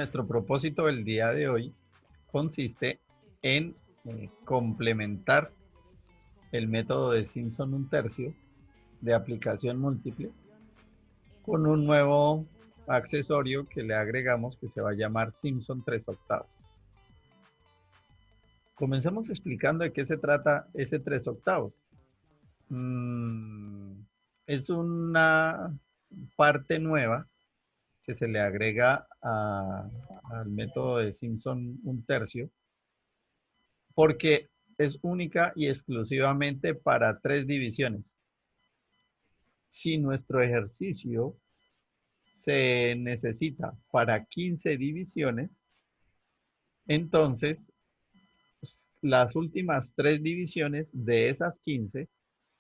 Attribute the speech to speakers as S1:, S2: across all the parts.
S1: nuestro propósito del día de hoy consiste en complementar el método de Simpson un tercio de aplicación múltiple con un nuevo accesorio que le agregamos que se va a llamar Simpson 3 octavos. Comencemos explicando de qué se trata ese 3 octavos. Es una parte nueva que se le agrega al método de Simpson un tercio, porque es única y exclusivamente para 3 divisiones. Si nuestro ejercicio se necesita para 15 divisiones, entonces las últimas 3 divisiones de esas 15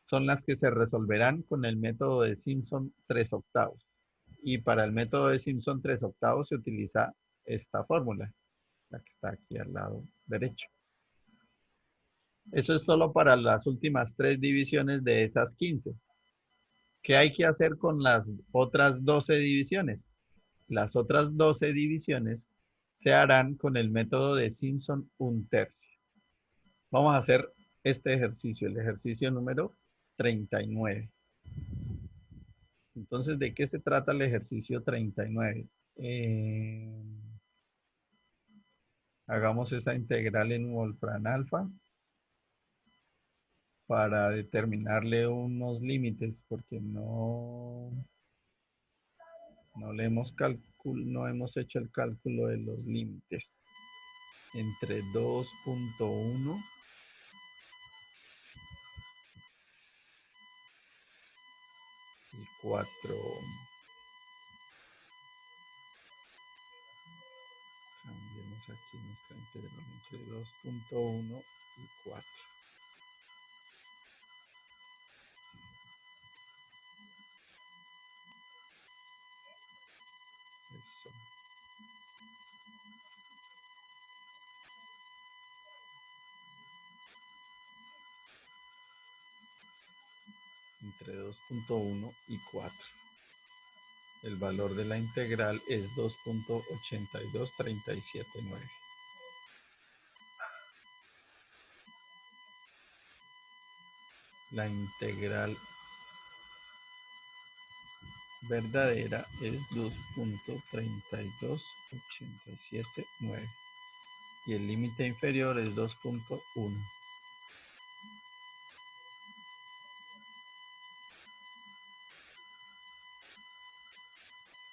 S1: son las que se resolverán con el método de Simpson 3 octavos. Y para el método de Simpson 3 octavos se utiliza esta fórmula, la que está aquí al lado derecho. Eso es solo para las últimas 3 divisiones de esas 15. ¿Qué hay que hacer con las otras 12 divisiones? Las otras 12 divisiones se harán con el método de Simpson un tercio. Vamos a hacer este ejercicio, el ejercicio número 39. Entonces, ¿de qué se trata el ejercicio 39? Hagamos esa integral en Wolfram alfa para determinarle unos límites, porque no hemos hecho el cálculo de los límites entre 2.1 y 4. Cambiemos aquí nuestra integral entre 2.1 y 4. Eso. Entre 2.1 y 4. El valor de la integral es 2.82379. La integral verdadera es 2.32879 y el límite inferior es 2.1.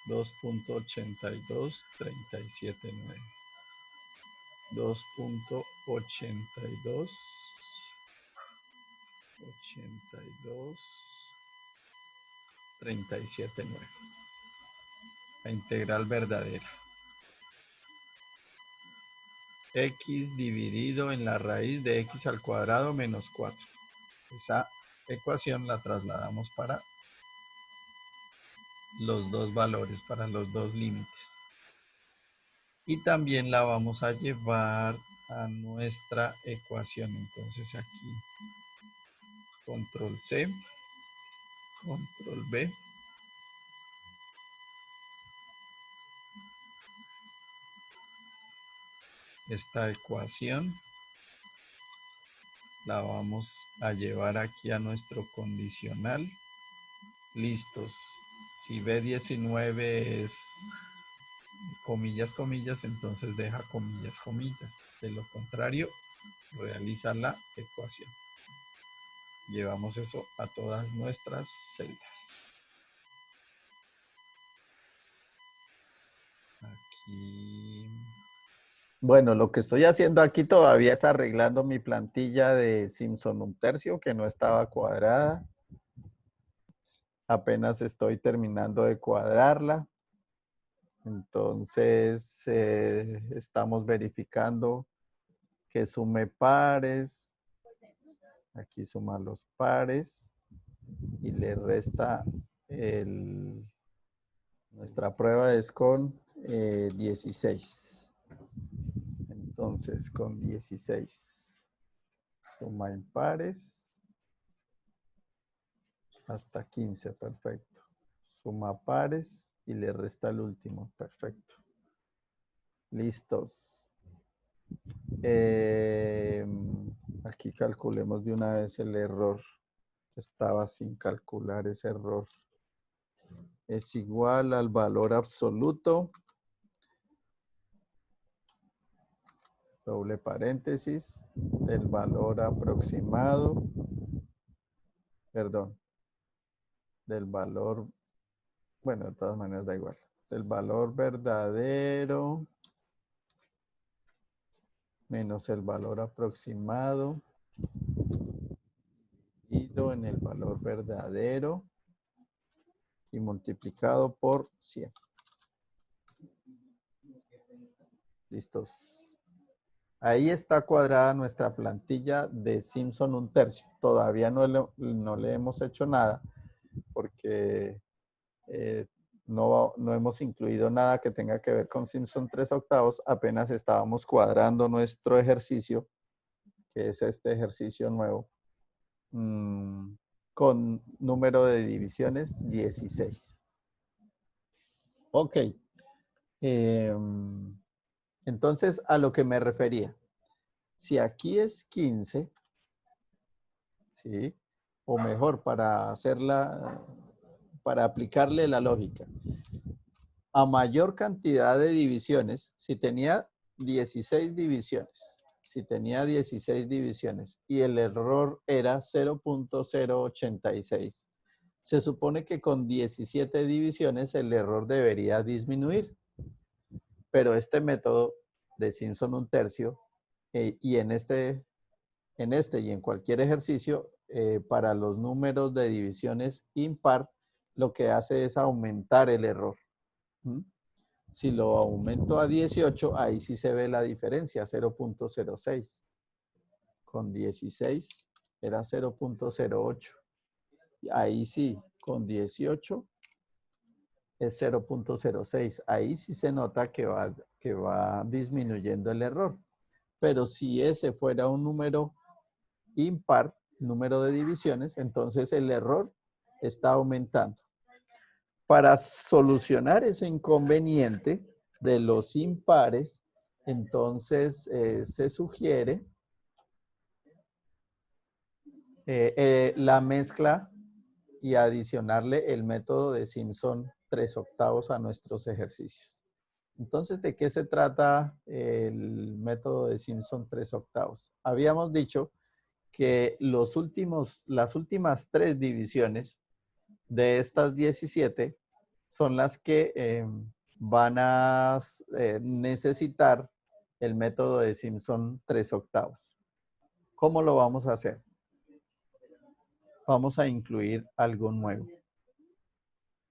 S1: Dos punto 82379. 2.82379. La integral verdadera. X dividido en la raíz de x al cuadrado menos 4. Esa ecuación la trasladamos para los dos valores, para los dos límites. Y también la vamos a llevar a nuestra ecuación. Entonces aquí control C, control V. Esta ecuación la vamos a llevar aquí a nuestro condicional. Listos. Si B19 es comillas, comillas, entonces deja comillas, comillas. De lo contrario, realiza la ecuación. Llevamos eso a todas nuestras celdas. Aquí. Bueno, lo que estoy haciendo aquí todavía es arreglando mi plantilla de Simpson un tercio que no estaba cuadrada. Apenas estoy terminando de cuadrarla. Entonces, estamos verificando que sume pares. Aquí suma los pares y le resta nuestra prueba es con 16. Entonces, con 16 suma en pares hasta 15, perfecto. Suma pares y le resta el último, perfecto. Listos. Aquí calculemos de una vez el error. Estaba sin calcular ese error. Es igual al valor absoluto. Doble paréntesis. El valor aproximado. Perdón. Del valor. Bueno, de todas maneras da igual. Del valor verdadero menos el valor aproximado dividido en el valor verdadero y multiplicado por 100. Listos. Ahí está cuadrada nuestra plantilla de Simpson 1/3. Todavía no le hemos hecho nada porque no hemos incluido nada que tenga que ver con Simpson 3/8. Apenas estábamos cuadrando nuestro ejercicio, que es este ejercicio nuevo, con número de divisiones 16. Ok. Entonces, a lo que me refería. Si aquí es 15, ¿sí? O mejor, para aplicarle la lógica. A mayor cantidad de divisiones, si tenía 16 divisiones, y el error era 0.086, se supone que con 17 divisiones el error debería disminuir. Pero este método de Simpson 1/3 y en este y en cualquier ejercicio, para los números de divisiones impar, lo que hace es aumentar el error. Si lo aumento a 18, ahí sí se ve la diferencia, 0.06. Con 16 era 0.08. Ahí sí, con 18 es 0.06. Ahí sí se nota que va disminuyendo el error. Pero si ese fuera un número impar, número de divisiones, entonces el error está aumentando. Para solucionar ese inconveniente de los impares, entonces se sugiere la mezcla y adicionarle el método de Simpson 3/8 a nuestros ejercicios. Entonces, ¿de qué se trata el método de Simpson 3/8? Habíamos dicho que las últimas 3 divisiones de estas 17 son las que van a necesitar el método de Simpson 3/8. ¿Cómo lo vamos a hacer? Vamos a incluir algo nuevo.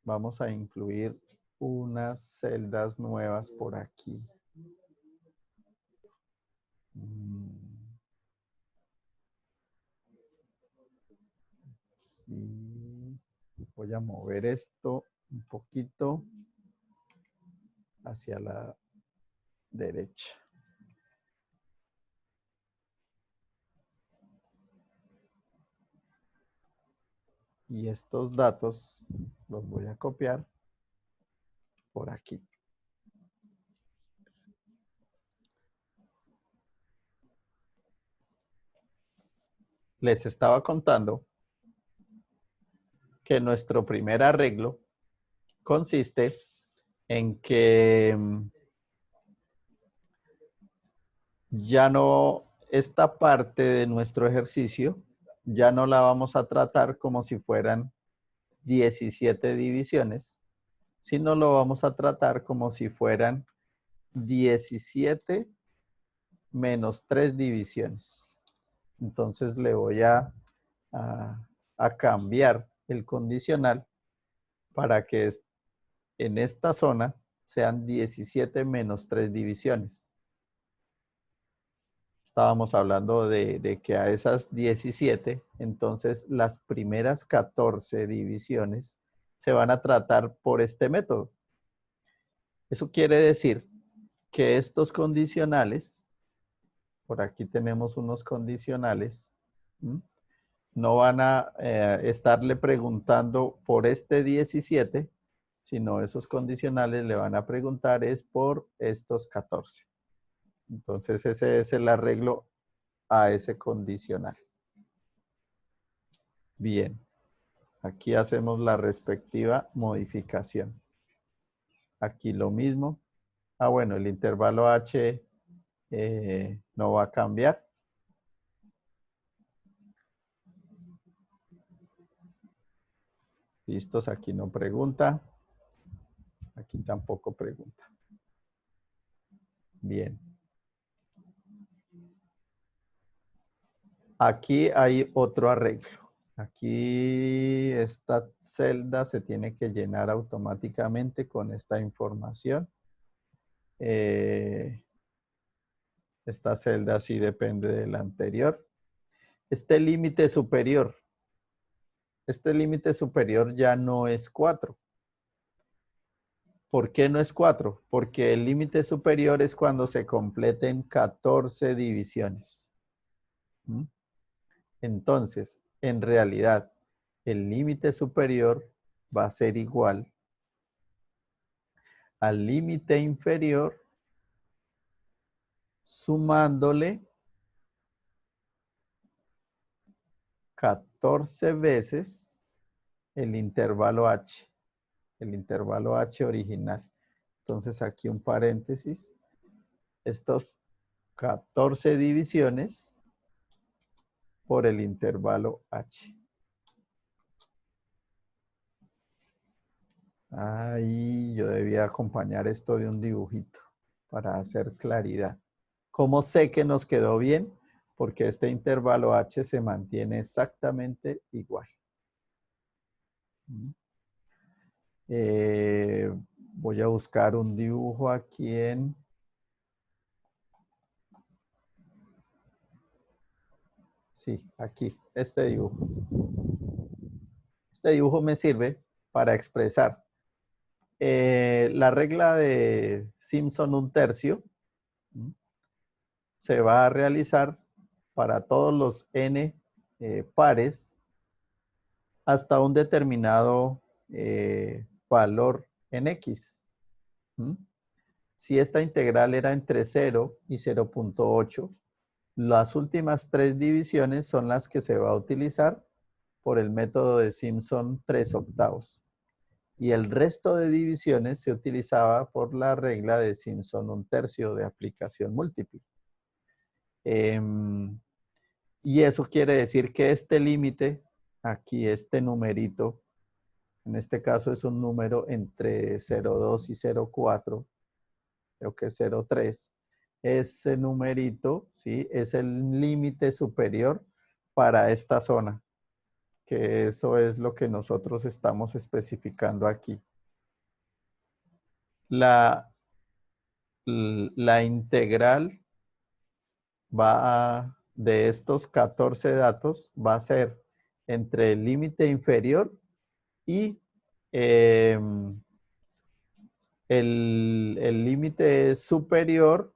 S1: Vamos a incluir unas celdas nuevas por aquí. Sí. Voy a mover esto un poquito hacia la derecha. Y estos datos los voy a copiar por aquí. Les estaba contando que nuestro primer arreglo consiste en que ya no, esta parte de nuestro ejercicio ya no la vamos a tratar como si fueran 17 divisiones, sino lo vamos a tratar como si fueran 17 menos 3 divisiones. Entonces le voy a cambiar el condicional para que en esta zona sean 17 menos 3 divisiones. Estábamos hablando de que a esas 17, entonces las primeras 14 divisiones se van a tratar por este método. Eso quiere decir que estos condicionales, por aquí tenemos unos condicionales, no van a estarle preguntando por este 17, sino esos condicionales le van a preguntar es por estos 14. Entonces ese es el arreglo a ese condicional. Bien, aquí hacemos la respectiva modificación. Aquí lo mismo. Bueno, el intervalo H no va a cambiar. Listos, aquí no pregunta. Aquí tampoco pregunta. Bien. Aquí hay otro arreglo. Aquí esta celda se tiene que llenar automáticamente con esta información. Esta celda sí depende de la anterior. Este límite superior ya no es 4. ¿Por qué no es 4? Porque el límite superior es cuando se completen 14 divisiones. ¿Mm? Entonces, en realidad, el límite superior va a ser igual al límite inferior sumándole 14 veces el intervalo H original. Entonces aquí un paréntesis. Estos 14 divisiones por el intervalo H. Ahí yo debía acompañar esto de un dibujito para hacer claridad. ¿Cómo sé que nos quedó bien? Porque este intervalo H se mantiene exactamente igual. Voy a buscar un dibujo aquí en... Sí, aquí, este dibujo. Este dibujo me sirve para expresar la regla de Simpson 1/3 se va a realizar para todos los n pares hasta un determinado valor en x. Si esta integral era entre 0 y 0.8, las últimas 3 divisiones son las que se va a utilizar por el método de Simpson 3/8. Y el resto de divisiones se utilizaba por la regla de Simpson 1/3 de aplicación múltiple. Y eso quiere decir que este límite, aquí este numerito, en este caso es un número entre 0,2 y 0,4, creo que es 0,3. Ese numerito, ¿sí? Es el límite superior para esta zona, que eso es lo que nosotros estamos especificando aquí. La integral de estos 14 datos va a ser entre el límite inferior y el límite superior,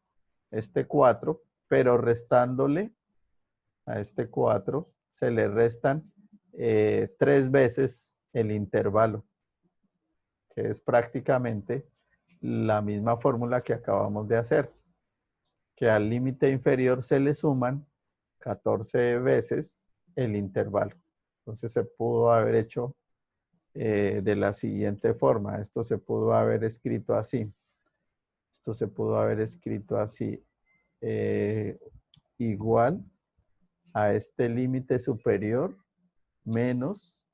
S1: este 4, pero restándole a este 4, se le restan 3 veces el intervalo, que es prácticamente la misma fórmula que acabamos de hacer, que al límite inferior se le suman 14 veces el intervalo. Entonces se pudo haber hecho de la siguiente forma. Esto se pudo haber escrito así. Esto se pudo haber escrito así. Igual a este límite superior menos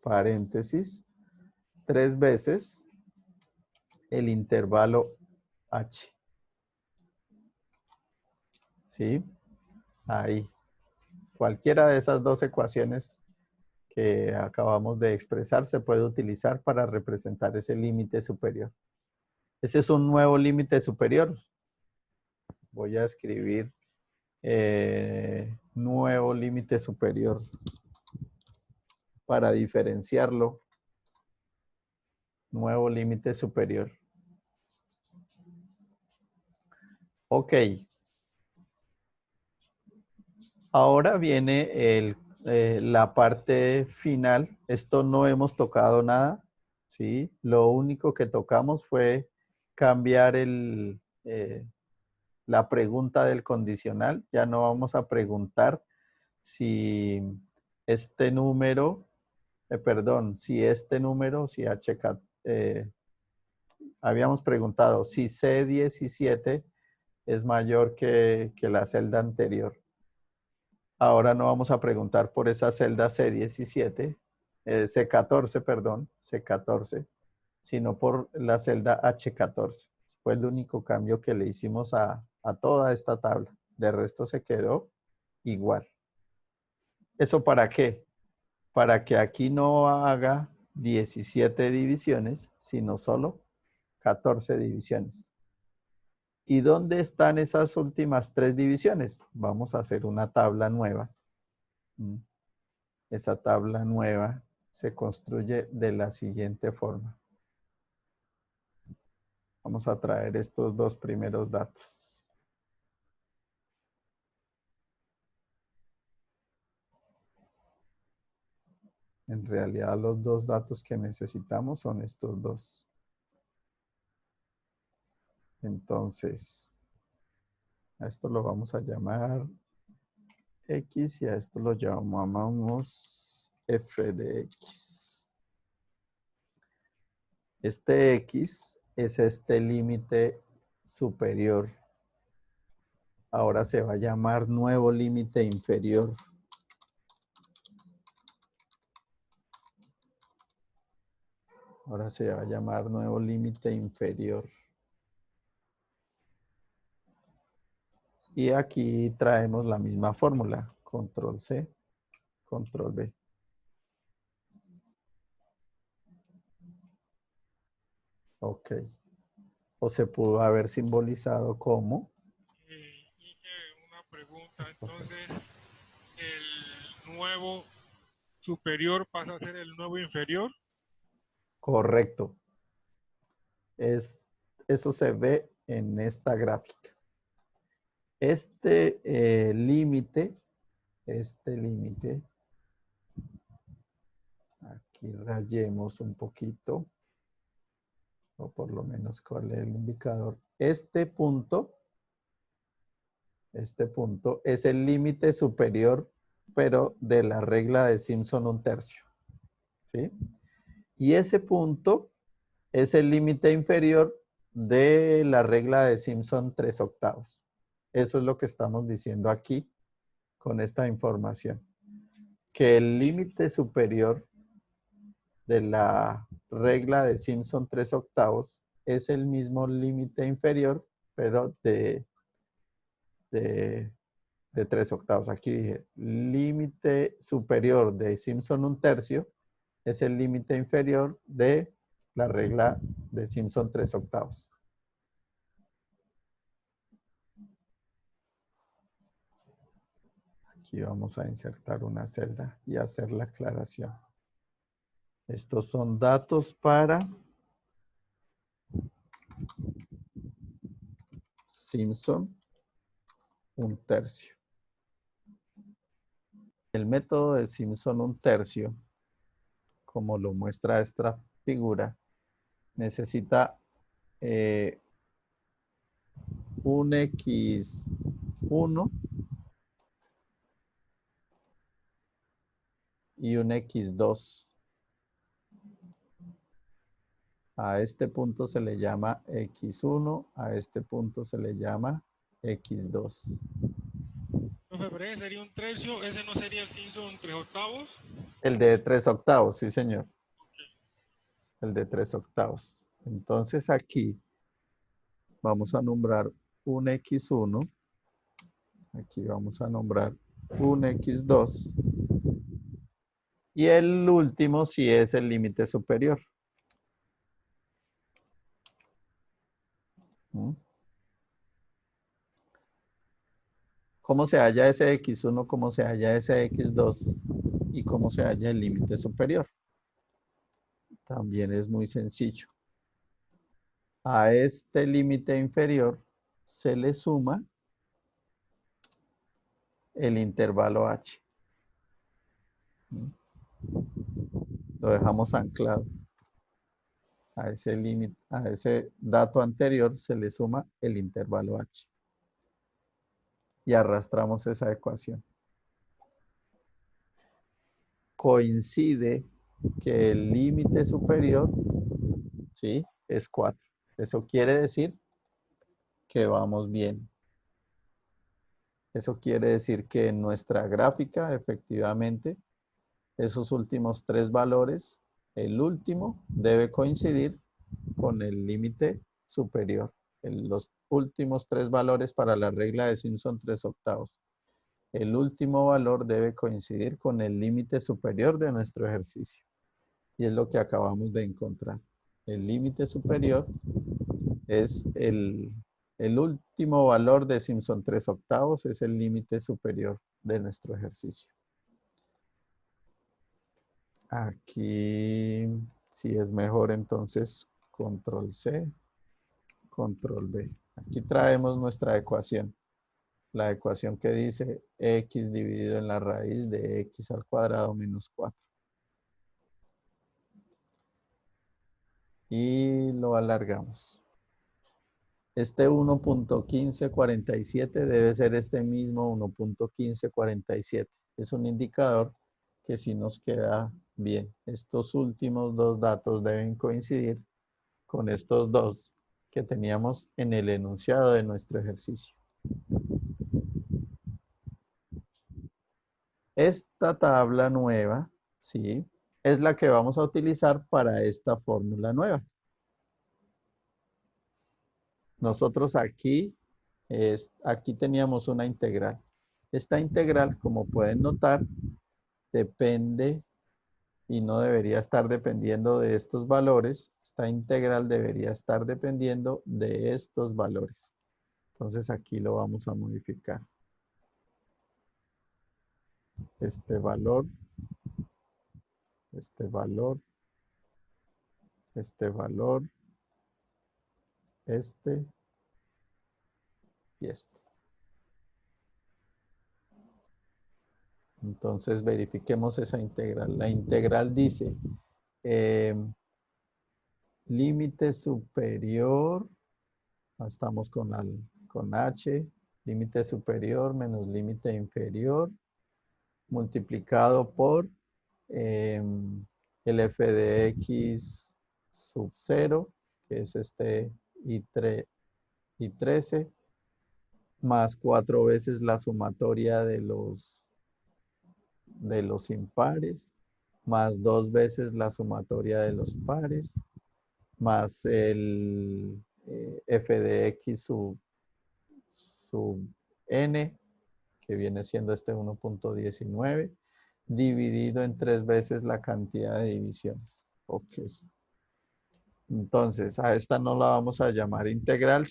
S1: paréntesis 3 veces el intervalo H. ¿Sí? Ahí. Cualquiera de esas dos ecuaciones que acabamos de expresar se puede utilizar para representar ese límite superior. Ese es un nuevo límite superior. Voy a escribir nuevo límite superior para diferenciarlo. Nuevo límite superior. Ok. Ahora viene la parte final. Esto no hemos tocado nada. ¿sí? Lo único que tocamos fue cambiar la pregunta del condicional. Ya no vamos a preguntar si este número, perdón, si este número, si habíamos preguntado si C17 es mayor que la celda anterior. Ahora no vamos a preguntar por esa celda C17, C14, perdón, C14, sino por la celda H14. Fue el único cambio que le hicimos a toda esta tabla. De resto se quedó igual. ¿Eso para qué? Para que aquí no haga 17 divisiones, sino solo 14 divisiones. ¿Y dónde están esas últimas 3 divisiones? Vamos a hacer una tabla nueva. Esa tabla nueva se construye de la siguiente forma. Vamos a traer estos dos primeros datos. En realidad los dos datos que necesitamos son estos dos. Entonces, a esto lo vamos a llamar X y a esto lo llamamos f de X. Este X es este límite superior. Ahora se va a llamar nuevo límite inferior. Ahora se va a llamar nuevo límite inferior. Y aquí traemos la misma fórmula. Control C, Control V. Ok. O se pudo haber simbolizado como.
S2: Una pregunta, entonces, ¿el nuevo superior pasa a ser el nuevo inferior?
S1: Correcto. Eso se ve en esta gráfica. Este límite, aquí rayemos un poquito, o por lo menos con el indicador. Este punto es el límite superior, pero de la regla de Simpson 1/3. ¿Sí? Y ese punto es el límite inferior de la regla de Simpson 3/8. Eso es lo que estamos diciendo aquí con esta información. Que el límite superior de la regla de Simpson 3/8 es el mismo límite inferior, pero de 3/8. Aquí dije, límite superior de Simpson 1/3 es el límite inferior de la regla de Simpson 3/8. Aquí vamos a insertar una celda y hacer la aclaración. Estos son datos para Simpson 1/3. El método de Simpson 1/3, como lo muestra esta figura, necesita un X1 y un X2. A este punto se le llama X1, a este punto se le llama X2.
S2: Profe, ese sería un tercio, ese no sería el Simpson 3/8.
S1: El de 3/8, sí señor. El de 3/8. Entonces aquí vamos a nombrar un X1. Aquí vamos a nombrar un X2. Y el último sí es el límite superior. ¿Mm? ¿Cómo se halla ese X1? ¿Cómo se halla ese X2? ¿Y cómo se halla el límite superior? También es muy sencillo. A este límite inferior se le suma el intervalo H. ¿Mm? Lo dejamos anclado. a ese límite, a ese dato anterior se le suma el intervalo h. Y arrastramos esa ecuación. Coincide que el límite superior, ¿sí?, es 4. Eso quiere decir que vamos bien. Eso quiere decir que en nuestra gráfica, efectivamente, esos últimos 3 valores, el último debe coincidir con el límite superior. Los últimos 3 valores para la regla de Simpson 3/8. El último valor debe coincidir con el límite superior de nuestro ejercicio. Y es lo que acabamos de encontrar. El límite superior es el último valor de Simpson 3/8, es el límite superior de nuestro ejercicio. Aquí, si es mejor, entonces, control C, control B. Aquí traemos nuestra ecuación. La ecuación que dice x dividido en la raíz de x al cuadrado menos 4. Y lo alargamos. Este 1.1547 debe ser este mismo 1.1547. Es un indicador que sí nos queda bien. Estos últimos 2 datos deben coincidir con estos 2 que teníamos en el enunciado de nuestro ejercicio. Esta tabla nueva, ¿sí?, es la que vamos a utilizar para esta fórmula nueva. Nosotros aquí teníamos una integral. Esta integral, como pueden notar, depende y no debería estar dependiendo de estos valores. Esta integral debería estar dependiendo de estos valores. Entonces aquí lo vamos a modificar. Este valor, este valor, este valor, este y este. Entonces verifiquemos esa integral. La integral dice límite superior, estamos con h, límite superior menos límite inferior, multiplicado por el f de x sub 0, que es este I13, más 4 veces la sumatoria de los impares, más 2 veces la sumatoria de los pares, más el f de x sub n, que viene siendo este 1.19, dividido en 3 veces la cantidad de divisiones. Ok. Entonces, a esta no la vamos a llamar integral,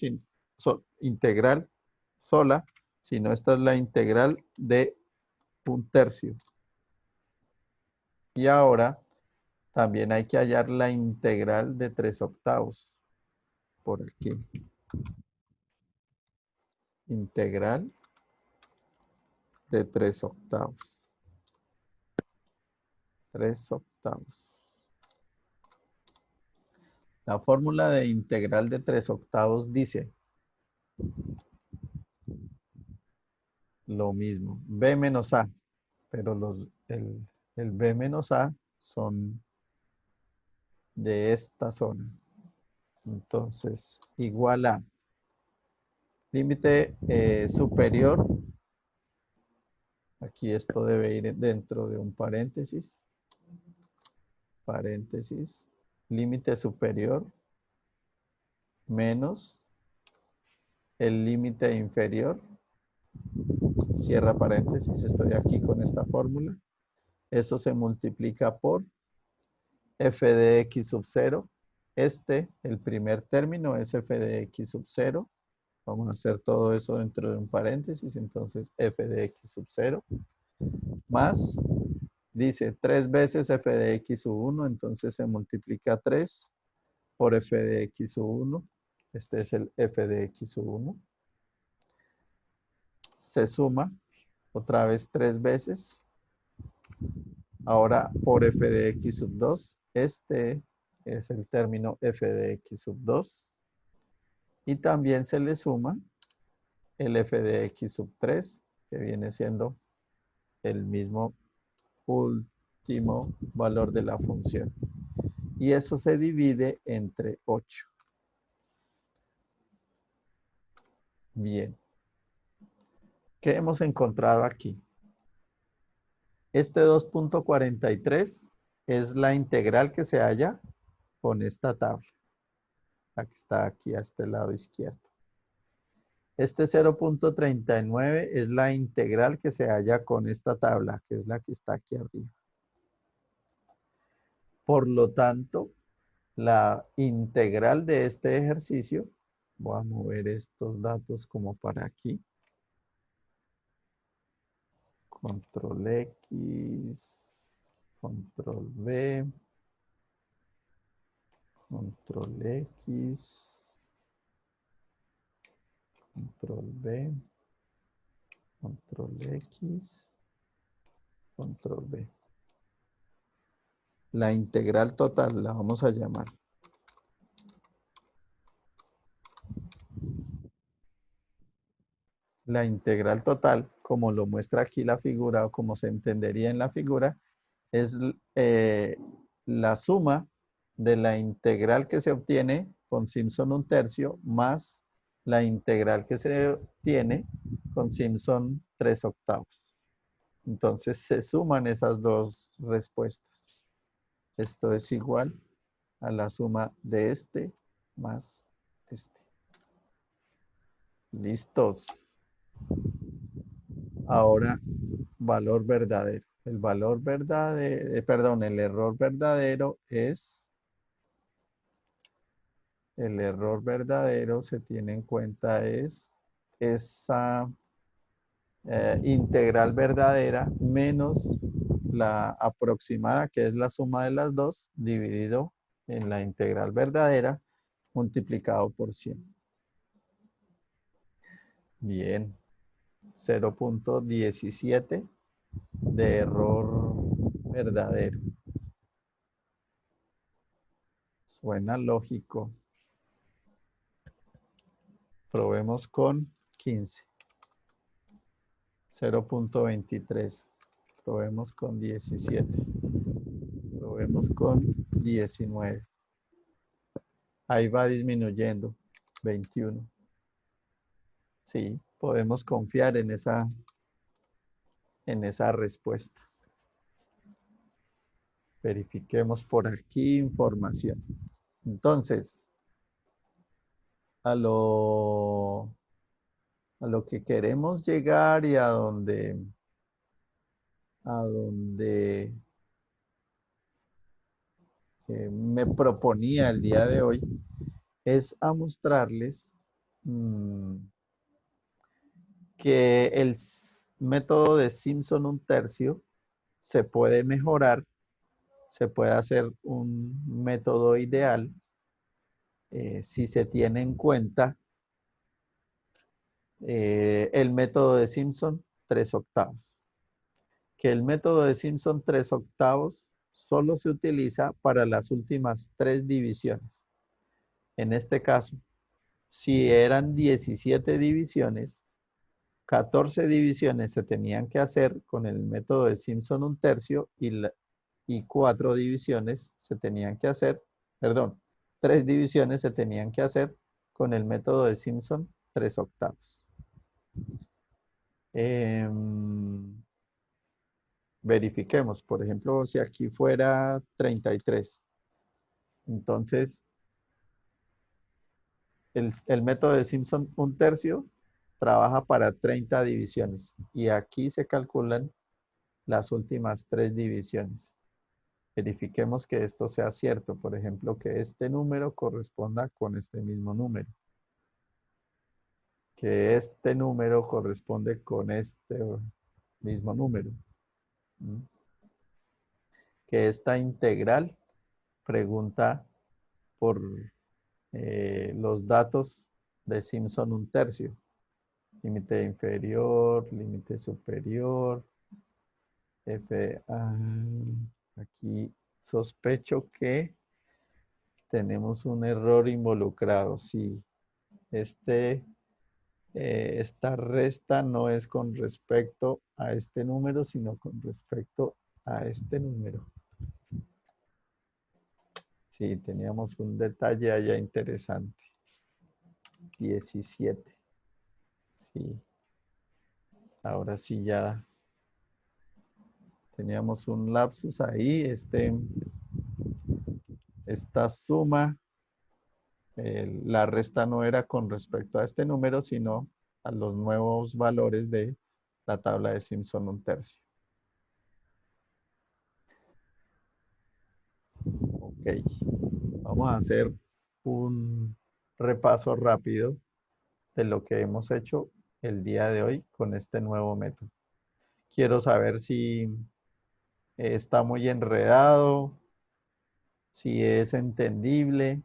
S1: integral sola, sino esta es la integral de 1/3. Y ahora también hay que hallar la integral de 3/8. Por aquí. Integral de 3/8. 3/8. La fórmula de integral de 3/8 dice lo mismo, b menos a, pero el b menos a son de esta zona. Entonces, igual a límite superior, aquí esto debe ir dentro de un paréntesis, límite superior menos el límite inferior, cierra paréntesis, estoy aquí con esta fórmula, eso se multiplica por f de x sub 0, el primer término es f de x sub 0, vamos a hacer todo eso dentro de un paréntesis, entonces f de x sub 0, más, dice 3 veces f de x sub 1, entonces se multiplica 3 por f de x sub 1, este es el f de x sub 1, se suma otra vez 3 veces, ahora por f de x sub 2, este es el término f de x sub 2. Y también se le suma el f de x sub 3, que viene siendo el mismo último valor de la función. Y eso se divide entre 8. Bien. ¿Qué hemos encontrado aquí? Este 2.43 es la integral que se halla con esta tabla, la que está aquí a este lado izquierdo. Este 0.39 es la integral que se halla con esta tabla, que es la que está aquí arriba. Por lo tanto, la integral de este ejercicio, voy a mover estos datos como para aquí. Control X, Control V, Control X, Control V, Control X, Control V. La integral total la vamos a llamar. La integral total, como lo muestra aquí la figura o como se entendería en la figura, es la suma de la integral que se obtiene con Simpson 1/3 más la integral que se obtiene con Simpson 3/8. Entonces se suman esas dos respuestas. Esto es igual a la suma de este más este. ¿Listos? Ahora, valor verdadero. El valor verdadero, perdón, el error verdadero es, el error verdadero se tiene en cuenta es esa integral verdadera menos la aproximada, que es la suma de las dos, dividido en la integral verdadera, multiplicado por 100. Bien. 0.17 de error verdadero. Suena lógico. Probemos con 15. 0.23. Probemos con 17. Probemos con 19. Ahí va disminuyendo. 21. Sí, podemos confiar en esa respuesta. Verifiquemos por aquí información. Entonces, a lo que queremos llegar y a donde me proponía el día de hoy es a mostrarles que el método de Simpson 1/3 se puede mejorar, se puede hacer un método ideal si se tiene en cuenta el método de Simpson 3/8. Que el método de Simpson 3/8 solo se utiliza para las últimas 3 divisiones. En este caso, si eran 17 divisiones, 14 divisiones se tenían que hacer con el método de Simpson 1/3 y 4 divisiones se tenían que hacer, perdón, 3 divisiones se tenían que hacer con el método de Simpson 3/8. Verifiquemos, por ejemplo, si aquí fuera 33. Entonces, el método de Simpson 1/3 trabaja para 30 divisiones y aquí se calculan las últimas 3 divisiones. Verifiquemos que esto sea cierto, por ejemplo, que este número corresponda con este mismo número. Que este número corresponde con este mismo número. Que esta integral pregunta por los datos de Simpson 1/3. Límite inferior, límite superior. Aquí sospecho que Tenemos un error involucrado, sí. Esta resta no es con respecto a este número, sino con respecto a este número. Sí, teníamos un detalle allá interesante. 17. Sí. Ahora sí ya teníamos un lapsus ahí. Esta suma, la resta no era con respecto a este número, sino a los nuevos valores de la tabla de Simpson un tercio. Ok, vamos a hacer un repaso rápido de lo que hemos hecho el día de hoy con este nuevo método. Quiero saber si está muy enredado, si es entendible.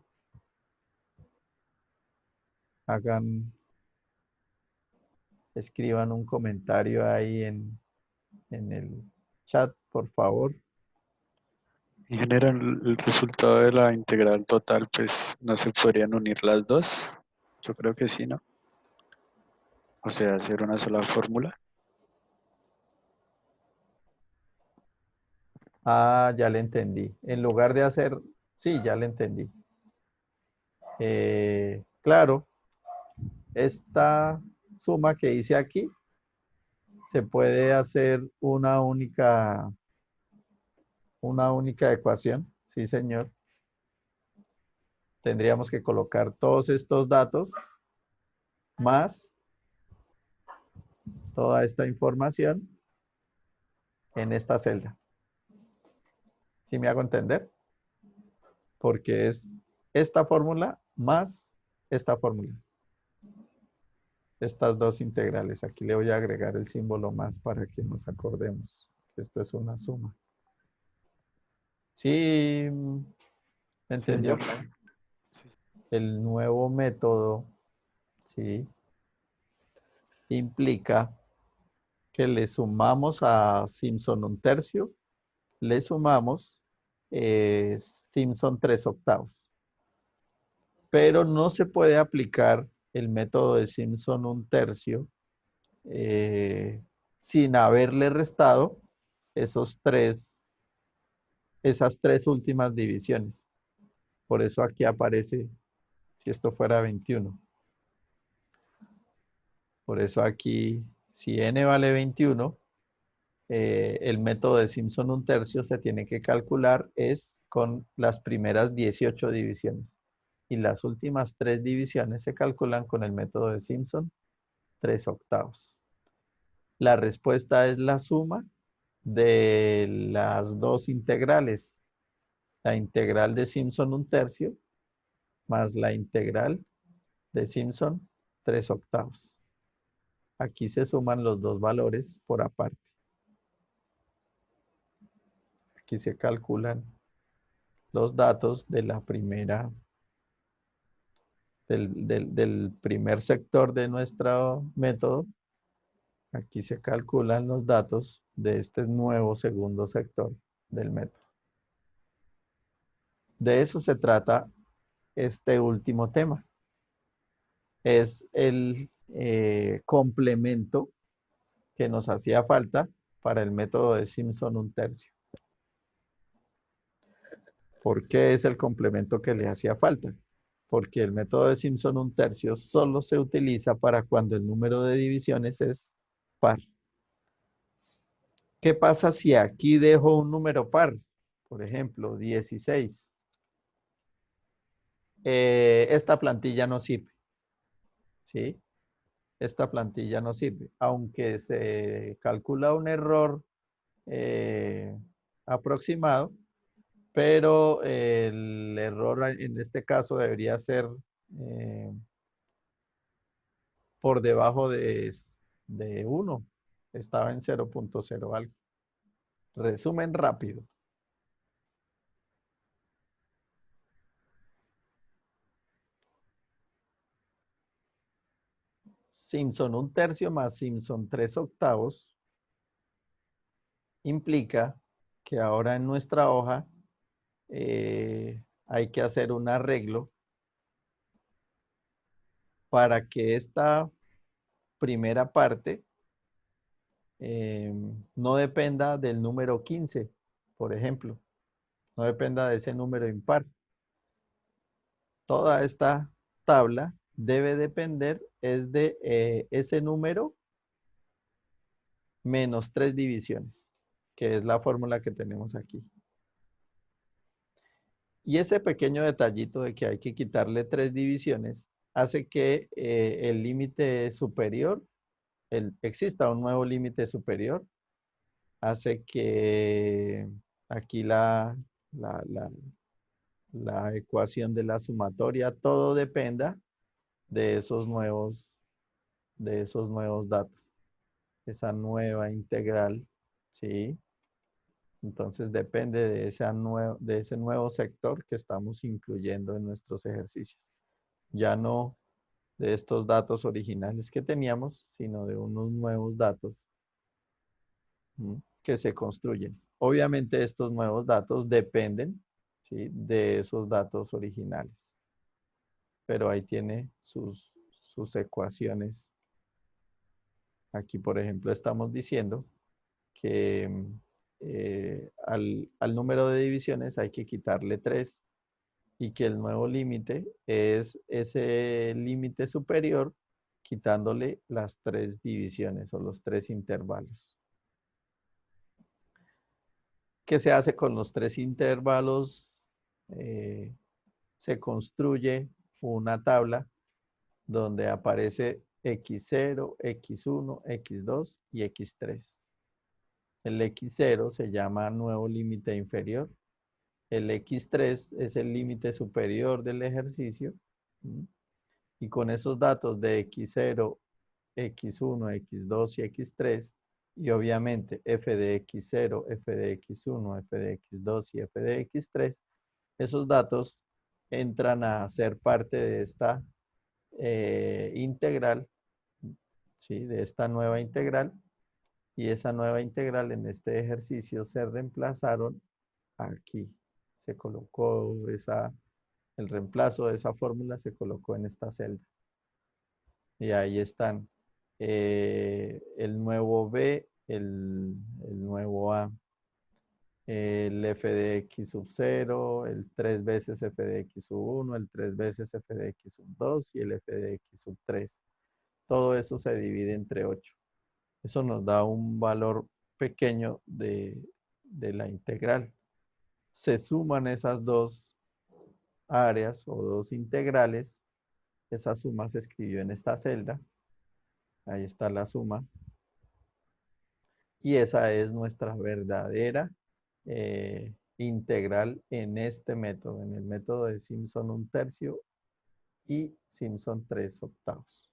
S1: Escriban un comentario ahí en el chat, por favor.
S3: En general, el resultado de la integral total, pues no se podrían unir las dos. Yo creo que sí, ¿no? O sea, hacer una sola fórmula.
S1: Ah, ya le entendí. En lugar de hacer, sí, ya le entendí. Claro, esta suma que hice aquí se puede hacer una única ecuación. Sí, señor. Tendríamos que colocar todos estos datos más toda esta información en esta celda. ¿Sí me hago entender? Porque es esta fórmula más esta fórmula. Estas dos integrales. Aquí le voy a agregar el símbolo más para que nos acordemos. Esto es una suma. ¿Sí me
S3: Sí, señor.
S1: entendió? El nuevo método, ¿sí? Implica que le sumamos a Simpson un tercio, le sumamos Simpson 3/8. Pero no se puede aplicar el método de Simpson un tercio sin haberle restado esas tres últimas divisiones. Por eso aquí aparece, si esto fuera 21. Por eso aquí, si n vale 21, el método de Simpson un tercio se tiene que calcular es con las primeras 18 divisiones. Y las últimas 3 divisiones se calculan con el método de Simpson 3/8. La respuesta es la suma de las dos integrales. La integral de Simpson un tercio más la integral de Simpson 3/8. Aquí se suman los dos valores por aparte. Aquí se calculan los datos de la primera, del primer sector de nuestro método. Aquí se calculan los datos de este nuevo segundo sector del método. De eso se trata este último tema. Es el complemento que nos hacía falta para el método de Simpson un tercio. ¿Por qué es el complemento que le hacía falta? Porque el método de Simpson un tercio solo se utiliza para cuando el número de divisiones es par. ¿Qué pasa si aquí dejo un número par? Por ejemplo, 16. Esta plantilla no sirve, ¿sí? Esta plantilla no sirve. Aunque se calcula un error aproximado, pero el error en este caso debería ser por debajo de 1. Estaba en 0.0 algo. Resumen rápido. Simpson un tercio más Simpson 3/8 implica que ahora en nuestra hoja hay que hacer un arreglo para que esta primera parte no dependa del número 15, por ejemplo, no dependa de ese número impar. Toda esta tabla debe depender es de ese número menos 3 divisiones, que es la fórmula que tenemos aquí. Y ese pequeño detallito de que hay que quitarle 3 divisiones hace que el límite superior, exista un nuevo límite superior, hace que aquí la ecuación de la sumatoria, todo dependa de esos nuevos datos, esa nueva integral, ¿sí? Entonces depende de ese nuevo sector que estamos incluyendo en nuestros ejercicios. Ya no de estos datos originales que teníamos, sino de unos nuevos datos que se construyen. Obviamente estos nuevos datos dependen, ¿sí?, de esos datos originales. Pero ahí tiene sus ecuaciones. Aquí, por ejemplo, estamos diciendo que al número de divisiones hay que quitarle 3 y que el nuevo límite es ese límite superior quitándole las 3 divisiones o los 3 intervalos. ¿Qué se hace con los 3 intervalos? Se construye una tabla donde aparece X0, X1, X2 y X3. El X0 se llama nuevo límite inferior. El X3 es el límite superior del ejercicio. Y con esos datos de X0, X1, X2 y X3, y obviamente f de X0, f de X1, f de X2 y f de X3, esos datos entran a ser parte de esta integral, ¿sí?, de esta nueva integral, y esa nueva integral en este ejercicio se reemplazaron aquí. Se colocó el reemplazo de esa fórmula se colocó en esta celda. Y ahí están el nuevo B, el nuevo A, el f de x sub 0, el 3 veces f de x sub 1, el 3 veces f de x sub 2 y el f de x sub 3. Todo eso se divide entre 8. Eso nos da un valor pequeño de la integral. Se suman esas dos áreas o dos integrales. Esa suma se escribió en esta celda. Ahí está la suma. Y esa es nuestra verdadera integral en este método, en el método de Simpson 1/3 y Simpson 3/8.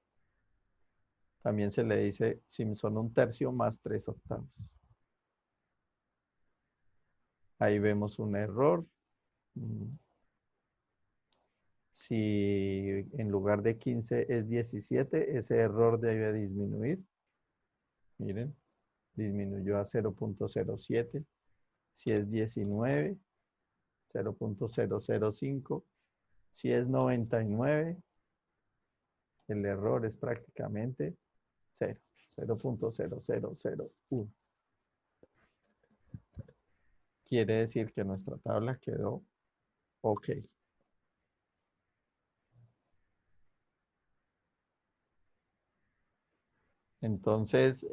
S1: También se le dice Simpson 1/3 más 3/8. Ahí vemos un error. Si en lugar de 15 es 17, ese error debe disminuir. Miren, disminuyó a 0.07. Si es 19, 0.005. Si es 99, el error es prácticamente 0, 0.0001. Quiere decir que nuestra tabla quedó ok. Entonces,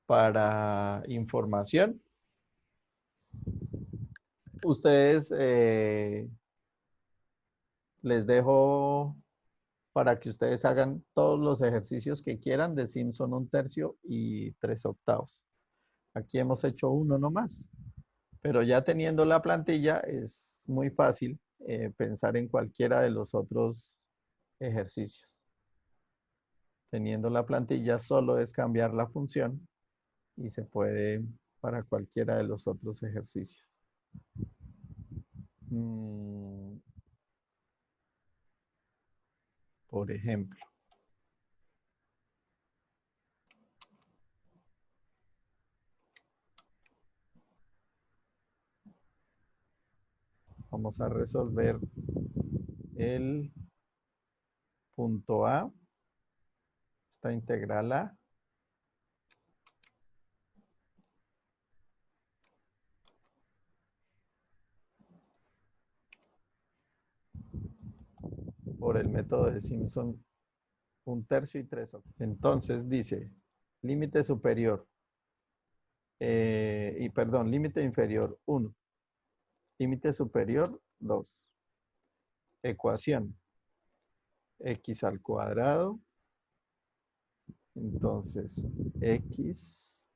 S1: para información, ustedes les dejo para que ustedes hagan todos los ejercicios que quieran de Simpson 1/3 y 3/8. Aquí hemos hecho uno nomás, pero ya teniendo la plantilla es muy fácil pensar en cualquiera de los otros ejercicios. Teniendo la plantilla solo es cambiar la función y se puede para cualquiera de los otros ejercicios. Por ejemplo, Vamos a resolver el punto A, esta integral A. Por el método de Simpson, 1/3 y 3/8. Entonces dice, límite superior, límite inferior 1, límite superior 2. Ecuación, x al cuadrado, entonces x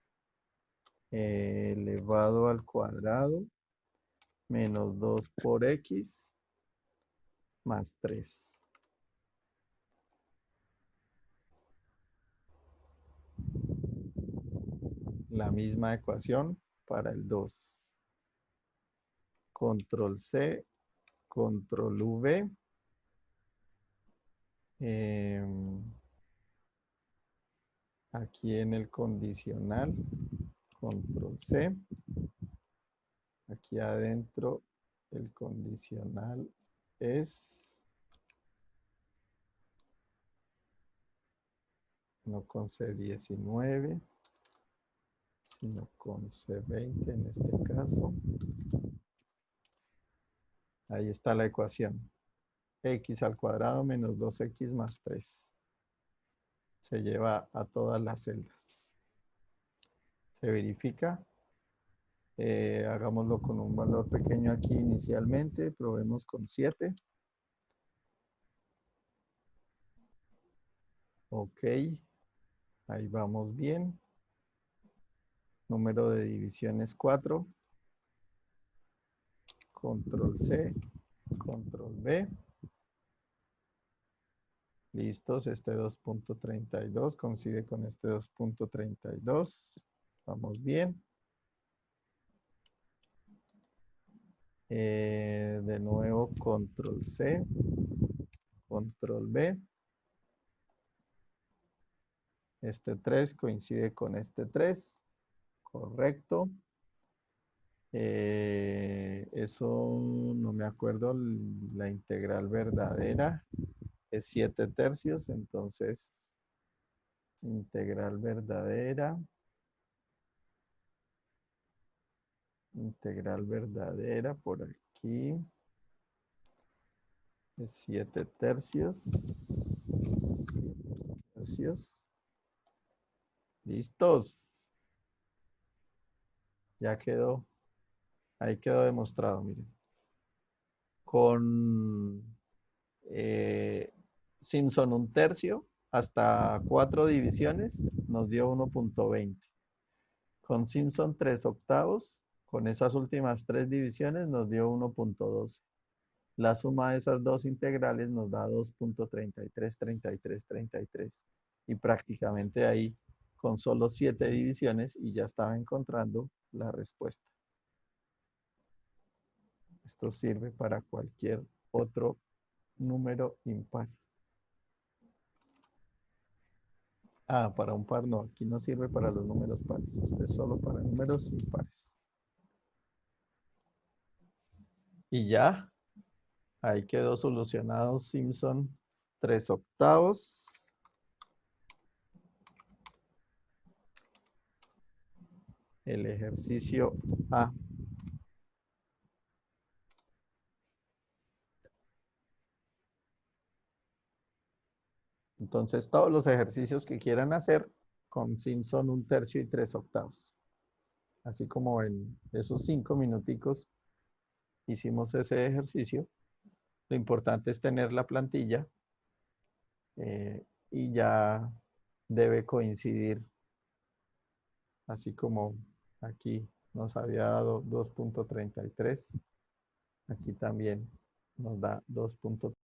S1: elevado al cuadrado menos 2 por x más 3. La misma ecuación para el 2. Control C, control V. Aquí en el condicional, control C. Aquí adentro el condicional es, no con C19, sino con C20 en este caso. Ahí está la ecuación. X al cuadrado menos 2x más 3. Se lleva a todas las celdas. Se verifica. Hagámoslo con un valor pequeño aquí inicialmente. Probemos con 7. Ok. Ahí vamos bien. Número de división es 4. Control C. Control V. Listos, este 2.32 coincide con este 2.32. Vamos bien. De nuevo, control C, control V. Este 3 coincide con este 3. Correcto. Eso no me acuerdo, la integral verdadera es 7/3, entonces integral verdadera por aquí es 7/3. 7/3. ¿Listos? Ya quedó. Ahí quedó demostrado, miren. Con Simpson 1/3 hasta 4 divisiones nos dio 1.20. Con Simpson 3/8, con esas últimas 3 divisiones nos dio 1.12. La suma de esas dos integrales nos da 2.33, 33, 33. Y prácticamente ahí, con solo 7 divisiones, y ya estaba encontrando la respuesta. Esto sirve para cualquier otro número impar. Ah, para un par no. Aquí no sirve para los números pares. Este es solo para números impares. Y ya. Ahí quedó solucionado Simpson 3/8. El ejercicio A. Entonces, todos los ejercicios que quieran hacer con Simpson 1/3 y 3/8. Así como en esos 5 minuticos hicimos ese ejercicio. Lo importante es tener la plantilla y ya debe coincidir, así como aquí nos había dado 2.33, aquí también nos da 2.33.